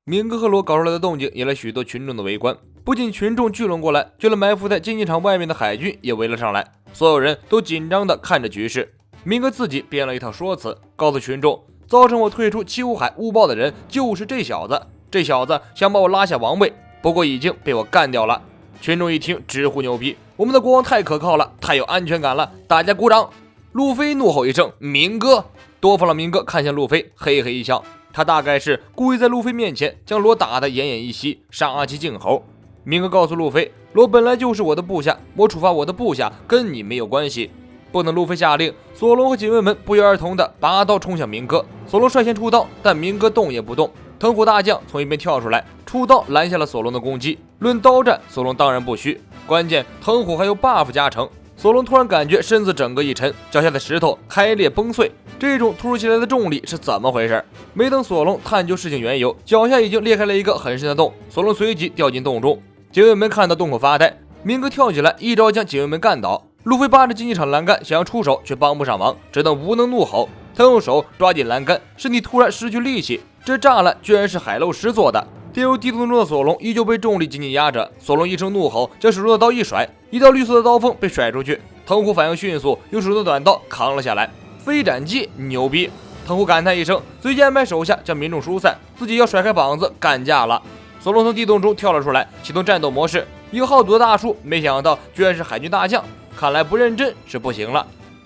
明哥和罗搞出来的动静引来许多群众的围观，不仅群众聚拢过来，就连埋伏在竞技场外面的海军也围了上来，所有人都紧张地看着局势。明哥自己编了一套说辞，告诉群众，造成我退出七武海误报的人就是这小子，这小子想把我拉下王位，不过已经被我干掉了。群众一听直呼牛逼，我们的国王太可靠了，太有安全感了，大家鼓掌。路飞怒吼一声，明哥！多方的明哥看向路飞，嘿嘿一笑，他大概是故意在路飞面前将罗打得奄奄一息，杀气儆猴。明哥告诉路飞，罗本来就是我的部下，我处罚我的部下跟你没有关系。不等路飞下令，索隆和警卫们不约而同的拔刀冲向明哥。索隆率先出刀，但明哥动也不动。藤虎大将从一边跳出来，出刀拦下了索隆的攻击。论刀战，索隆当然不虚，关键藤虎还有 buff 加成。索隆突然感觉身子整个一沉，脚下的石头开裂崩碎，这种突如其来的重力是怎么回事？没等索隆探究事情缘由，脚下已经裂开了一个很深的洞，索隆随即掉进洞中。警卫们看到洞口发呆，明哥跳起来一招将警卫们干倒。路飞扒着竞技场栏杆想要出手，却帮不上忙，只能无能怒吼。他用手抓紧栏杆，身体突然失去力气，这栅栏居然是海漏石做的。跌入地洞中的索隆依旧被重力紧紧压着，索隆一声怒吼，将手中的刀一甩，一道绿色的刀锋被甩出去。藤虎反应迅速，用手中的短刀扛了下来。飞斩技牛逼！藤虎感叹一声，随即安排手下将民众疏散，自己要甩开膀子干架了。索隆从地洞中跳了出来，启动战斗模式。一个好赌的大叔，没想到居然是海军大将，看来不认真是不行了。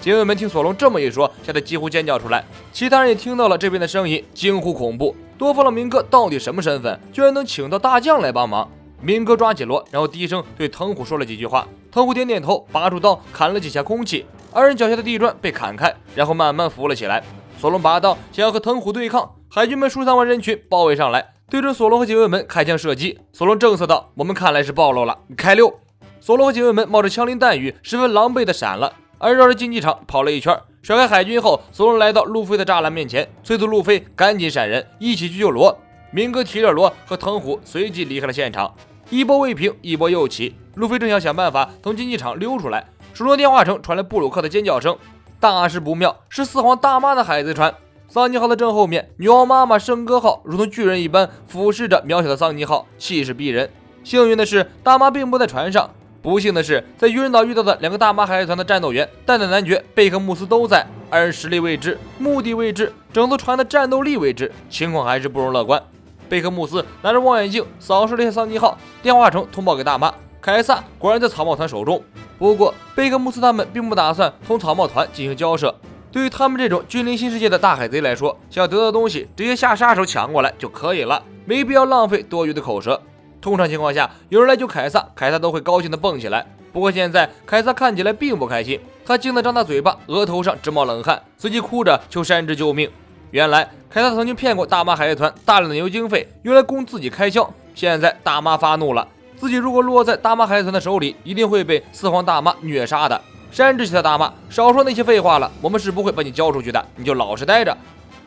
警卫们听索隆这么一说，吓得几乎尖叫出来。其他人也听到了这边的声音，惊呼恐怖。多方的明哥到底什么身份，居然能请到大将来帮忙？明哥抓起罗，然后低声对藤虎说了几句话。藤虎点点头，拔出刀砍了几下空气，二人脚下的地砖被砍开，然后慢慢浮了起来。索隆拔刀想要和藤虎对抗，海军们疏散完人群包围上来，对准索隆和警卫们开枪射击。索隆正色道：“我们看来是暴露了，开溜！”索隆和警卫们冒着枪林弹雨，十分狼狈地闪了。而绕着竞技场跑了一圈，甩开海军后，索隆来到路飞的栅栏面前，催促路飞赶紧闪人，一起去救罗。明哥提着罗和藤虎随即离开了现场。一波未平，一波又起。路飞正想想办法从竞技场溜出来，手中的电话声传来布鲁克的尖叫声。大事不妙，是四皇大妈的海贼船。桑尼号的正后面，女王妈妈圣歌号如同巨人一般俯视着渺小的桑尼号，气势逼人。幸运的是，大妈并不在船上。不幸的是，在渔人岛遇到的两个大妈海贼团的战斗员蛋蛋男爵、贝克穆斯都在，二人实力未知，目的未知，整艘船的战斗力未知，情况还是不容乐观。贝克穆斯拿着望远镜扫视了一下桑尼号，电话中通报给大妈，凯撒果然在草帽团手中。不过贝克穆斯他们并不打算同草帽团进行交涉，对于他们这种君临新世界的大海贼来说，想要得到的东西直接下杀手抢过来就可以了，没必要浪费多余的口舌。通常情况下，有人来救凯撒，凯撒都会高兴地蹦起来。不过现在凯撒看起来并不开心，他惊得张大嘴巴，额头上直冒冷汗，随即哭着求山治救命。原来凯撒曾经骗过大妈海贼团大量的牛经费，用来供自己开销。现在大妈发怒了，自己如果落在大妈海贼团的手里，一定会被四皇大妈虐杀的。山治其他大妈，少说那些废话了，我们是不会把你交出去的，你就老实待着。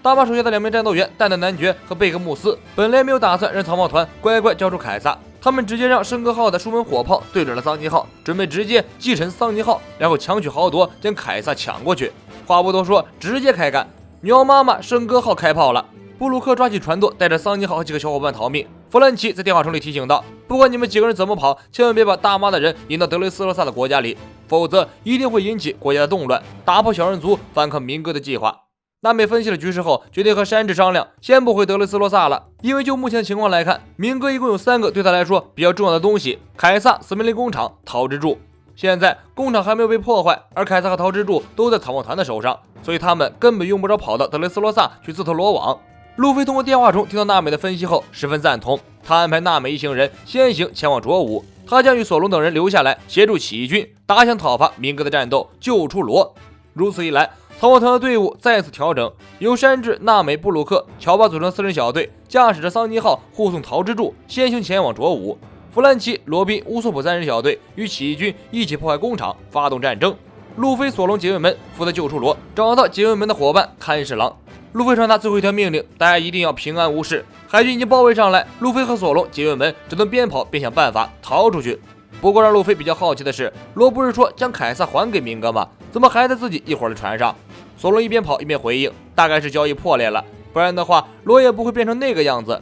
大妈手下的两名战斗员蛋蛋男爵和贝克穆斯本来没有打算让草帽团乖乖交出凯撒，他们直接让圣歌号的数门火炮对准了桑尼号，准备直接击沉桑尼号，然后强取豪夺，将凯撒抢过去。话不多说，直接开干。女王妈妈圣歌号开炮了，布鲁克抓起船舵，带着桑尼号和几个小伙伴逃命。弗兰奇在电话中里提醒道：“不管你们几个人怎么跑，千万别把大妈的人引到德雷斯罗萨的国家里，否则一定会引起国家的动乱，打破小人族反抗明哥的计划。”娜美分析了局势后，决定和山治商量，先不回德雷斯罗萨了。因为就目前的情况来看，明哥一共有3个对他来说比较重要的东西：凯撒、斯梅林工厂、桃之柱。现在工厂还没有被破坏，而凯撒和桃之柱都在草帽团的手上，所以他们根本用不着跑到德雷斯罗萨去自投罗网。路飞通过电话中听到娜美的分析后，十分赞同。他安排娜美一行人先行前往卓武，他将与索隆等人留下来协助起义军打响讨伐明哥的战斗，救出罗。如此一来，草帽团的队伍再次调整，由山治、娜美、布鲁克、乔巴组成4人小队，驾驶着桑尼号护送桃之柱先行前往卓武。弗兰奇、罗宾、乌索普3人小队与起义军一起破坏工厂，发动战争。路飞、索隆、警卫们负责救出罗，找到警卫们的伙伴看侍郎。路飞传达最后一条命令，大家一定要平安无事。海军已经包围上来，路飞和索隆、警卫们只能边跑边想办法逃出去。不过让路飞比较好奇的是，罗不是说将凯撒还给明哥吗？怎么还在自己一伙儿的船上？索隆一边跑一边回应，大概是交易破裂了，不然的话罗也不会变成那个样子。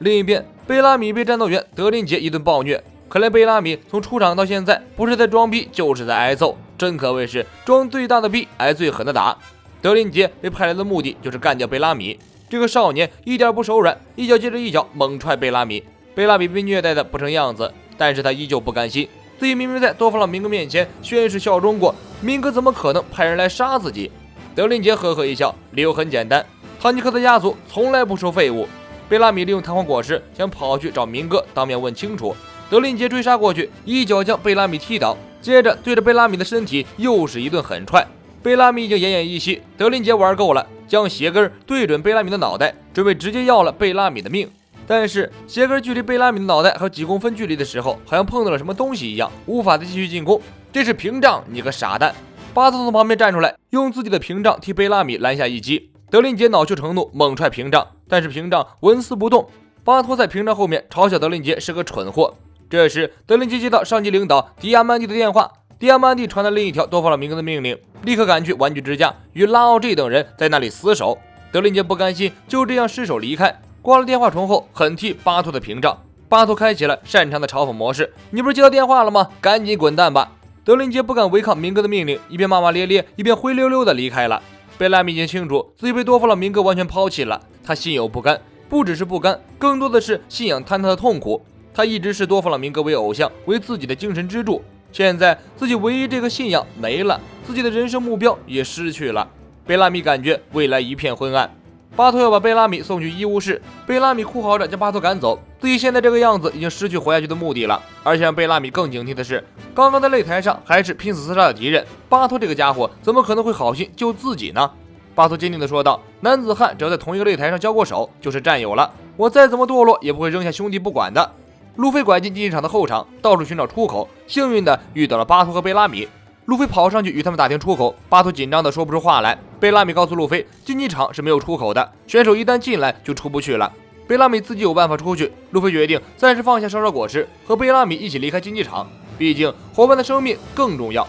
另一边，贝拉米被战斗员德林杰一顿暴虐。看来贝拉米从出场到现在，不是在装逼，就是在挨揍，真可谓是装最大的逼，挨最狠的打。德林杰被派来的目的就是干掉贝拉米。这个少年一点不手软，一脚接着一脚猛踹贝拉米。贝拉米被虐待的不成样子，但是他依旧不甘心。自己明明在多弗朗明哥面前宣誓效忠过，明哥怎么可能派人来杀自己？德林杰呵呵一笑，理由很简单，唐尼克的家族从来不收废物。贝拉米利用弹簧果实想跑去找明哥当面问清楚，德林杰追杀过去，一脚将贝拉米踢倒，接着对着贝拉米的身体又是一顿狠踹。贝拉米已经奄奄一息，德林杰玩够了，将鞋跟对准贝拉米的脑袋，准备直接要了贝拉米的命。但是鞋跟距离贝拉米的脑袋还有几公分距离的时候，好像碰到了什么东西一样，无法再继续进攻。这是屏障，你个傻蛋！巴托从旁边站出来，用自己的屏障替贝拉米拦下一击。德林杰恼羞成怒，猛踹屏障，但是屏障纹丝不动。巴托在屏障后面嘲笑德林杰是个蠢货。这时德林杰接到上级领导迪亚曼蒂的电话，迪亚曼蒂传来另一条多弗朗明哥的命令，立刻赶去玩具之家，与拉奥 G 等人在那里死守。德林杰不甘心就这样失手离开，挂了电话虫后狠踢巴托的屏障。巴托开启了擅长的嘲讽模式，你不是接到电话了吗？赶紧滚蛋吧！德林杰不敢违抗明哥的命令，一边骂骂咧咧，一边灰溜溜的离开了。贝拉米已经清楚自己被多弗朗明哥完全抛弃了，他心有不甘，不只是不甘，更多的是信仰坍塌的痛苦。他一直视多弗朗明哥为偶像，为自己的精神支柱，现在自己唯一这个信仰没了，自己的人生目标也失去了。贝拉米感觉未来一片昏暗。巴托要把贝拉米送去医务室，贝拉米哭嚎着将巴托赶走。自己现在这个样子已经失去活下去的目的了。而且让贝拉米更警惕的是，刚刚在擂台上还是拼死厮杀的敌人，巴托这个家伙怎么可能会好心救自己呢？巴托坚定地说道：“男子汉只要在同一个擂台上交过手，就是战友了。我再怎么堕落，也不会扔下兄弟不管的。”路飞拐进竞技场的后场，到处寻找出口，幸运的遇到了巴托和贝拉米。路飞跑上去与他们打听出口，巴托紧张的说不出话来。贝拉米告诉路飞，竞技场是没有出口的，选手一旦进来就出不去了。贝拉米自己有办法出去，路飞决定暂时放下烧烧果实，和贝拉米一起离开竞技场，毕竟伙伴的生命更重要。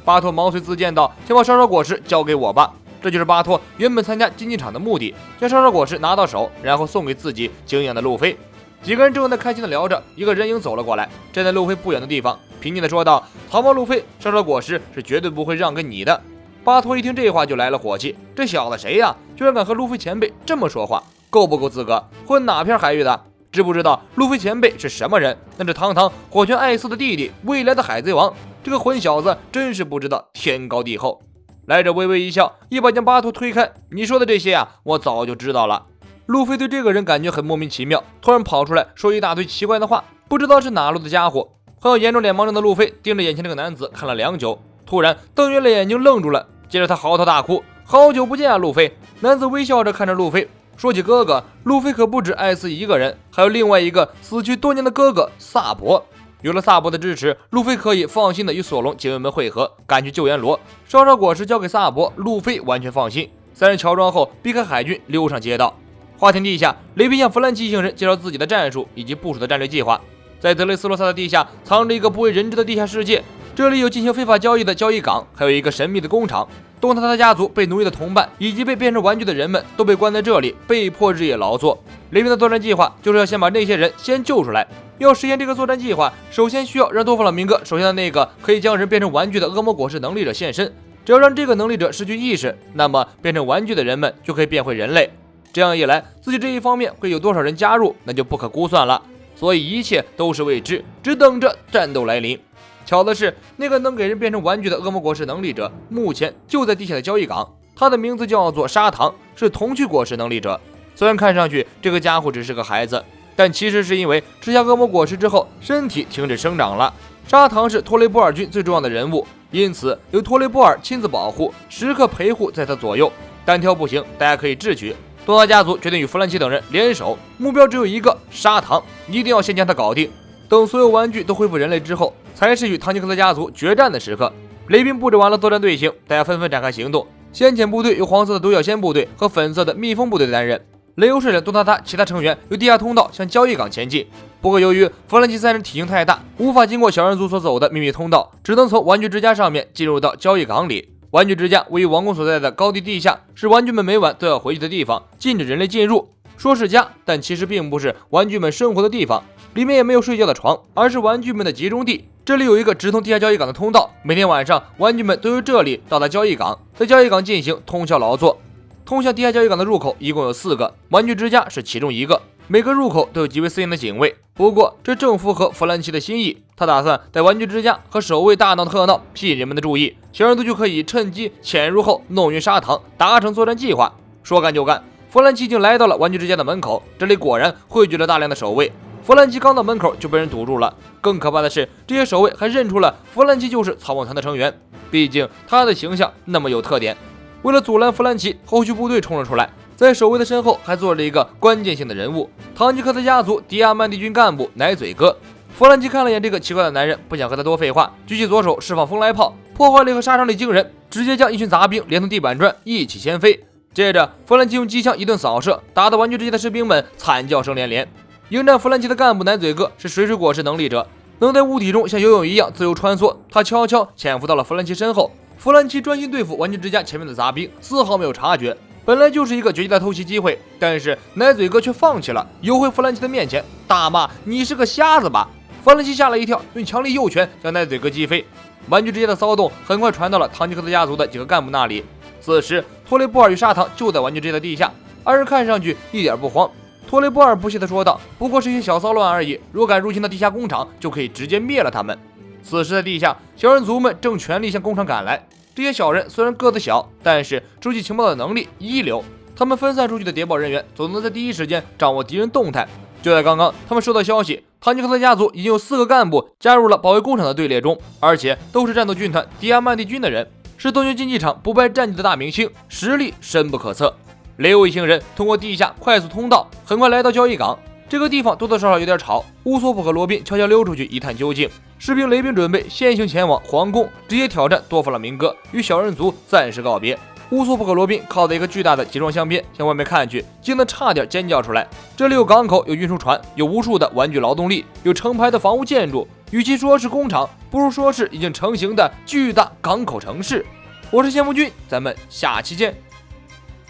巴托毛遂自荐道：“先把烧烧果实交给我吧。”这就是巴托原本参加竞技场的目的，将烧烧果实拿到手，然后送给自己敬仰的路飞。几个人正在开心的聊着，一个人影走了过来，站在路飞不远的地方，平静地说道：“草帽路飞，烧烧果实是绝对不会让给你的。”巴托一听这话就来了火气，这小子谁呀？居然敢和路飞前辈这么说话，够不够资格？混哪片海域的？知不知道路飞前辈是什么人？那是堂堂火拳艾斯的弟弟，未来的海贼王。这个混小子真是不知道天高地厚。来者微微一笑，一把将巴托推开：“你说的这些啊，我早就知道了。”路飞对这个人感觉很莫名其妙，突然跑出来说一大堆奇怪的话，不知道是哪路的家伙。患有严重脸盲症的路飞盯着眼前这个男子看了良久，突然瞪圆了眼睛愣住了，接着他嚎啕大哭：“好久不见啊，路飞！”男子微笑着看着路飞，说起哥哥，路飞可不止艾斯一个人，还有另外一个死去多年的哥哥萨博。有了萨博的支持，路飞可以放心的与索隆警卫们会合，赶去救援罗。烧烧果实交给萨博，路飞完全放心。三人乔装后避开海军，溜上街道。花田地下，雷宾向弗兰奇一行人介绍自己的战术以及部署的战略计划。在德雷斯罗萨的地下藏着一个不为人知的地下世界，这里有进行非法交易的交易港，还有一个神秘的工厂。东塔塔家族被奴役的同伴以及被变成玩具的人们都被关在这里，被迫日夜劳作。雷宾的作战计划就是要先把那些人先救出来。要实现这个作战计划，首先需要让多弗朗明哥手下的那个可以将人变成玩具的恶魔果实能力者现身。只要让这个能力者失去意识，那么变成玩具的人们就可以变回人类。这样一来，自己这一方面会有多少人加入，那就不可估算了。所以一切都是未知，只等着战斗来临。巧的是，那个能给人变成玩具的恶魔果实能力者，目前就在地下的交易港。他的名字叫做砂糖，是童趣果实能力者。虽然看上去这个家伙只是个孩子，但其实是因为吃下恶魔果实之后，身体停止生长了。砂糖是托雷波尔军最重要的人物，因此由托雷波尔亲自保护，时刻陪护在他左右。单挑不行，大家可以智取。多纳家族决定与弗兰奇等人联手，目标只有一个：砂糖，一定要先将他搞定。等所有玩具都恢复人类之后，才是与唐尼克斯家族决战的时刻。雷宾布置完了作战队形，大家纷纷展开行动。先遣部队由黄色的独角仙部队和粉色的蜜蜂部队担任，雷欧率领多塔塔其他成员由地下通道向交易港前进。不过由于弗兰奇三人体型太大，无法经过小人族所走的秘密通道，只能从玩具之家上面进入到交易港里。玩具之家位于王宫所在的高地地下，是玩具们每晚都要回去的地方，禁止人类进入。说是家，但其实并不是玩具们生活的地方，里面也没有睡觉的床，而是玩具们的集中地。这里有一个直通地下交易港的通道，每天晚上玩具们都由这里到达交易港，在交易港进行通宵劳作。通向地下交易港的入口一共有4个，玩具之家是其中一个。每个入口都有极为森严的警卫，不过这正符合弗兰奇的心意。他打算在玩具之家和守卫大闹的热闹吸引人们的注意，小人族就可以趁机潜入后弄晕砂糖，达成作战计划。说干就干，弗兰奇已经来到了玩具之家的门口，这里果然汇聚了大量的守卫。弗兰奇刚到门口就被人堵住了，更可怕的是，这些守卫还认出了弗兰奇就是草帽团的成员，毕竟他的形象那么有特点。为了阻拦弗兰奇，后续部队冲了出来。在守卫的身后还坐着一个关键性的人物——唐吉诃德家族迪亚曼蒂军干部奶嘴哥。弗兰奇看了眼这个奇怪的男人，不想和他多废话，举起左手释放风来炮，破坏力和杀伤力惊人，直接将一群杂兵连同地板砖一起掀飞。接着，弗兰奇用机枪一顿扫射，打得玩具之家的士兵们惨叫声连连。迎战弗兰奇的干部奶嘴哥是水果实能力者，能在物体中像游泳一样自由穿梭。他悄悄潜伏到了弗兰奇身后，弗兰奇专心对付玩具之家前面的杂兵，丝毫没有察觉。本来就是一个绝佳的偷袭机会，但是奶嘴哥却放弃了，游回弗兰奇的面前，大骂：“你是个瞎子吧！”弗兰奇吓了一跳，用强力右拳将奶嘴哥击飞。玩具之家的骚动很快传到了唐吉诃德家族的几个干部那里。此时，托雷波尔与砂糖就在玩具之家的地下，二人看上去一点不慌。托雷波尔不屑地说道：“不过是一些小骚乱而已，若敢入侵到地下工厂，就可以直接灭了他们。”此时在地下，小人族们正全力向工厂赶来。这些小人虽然个子小，但是收集情报的能力一流。他们分散出去的谍报人员总能在第一时间掌握敌人动态。就在刚刚，他们收到消息，唐吉诃德家族已经有4个干部加入了保卫工厂的队列中，而且都是战斗军团迪亚曼蒂军的人，是东京竞技场不败战绩的大明星，实力深不可测。雷欧一行人通过地下快速通道，很快来到交易港。这个地方多多少少有点吵，乌索普和罗宾悄悄溜出去一探究竟。士兵雷宾准备先行前往皇宫，直接挑战多弗朗明哥，与小人族暂时告别。乌索普和罗宾靠在一个巨大的集装箱边，向外面看去，惊得差点尖叫出来。这里有港口，有运输船，有无数的玩具劳动力，有成排的房屋建筑。与其说是工厂，不如说是已经成型的巨大港口城市。我是谢木君，咱们下期见。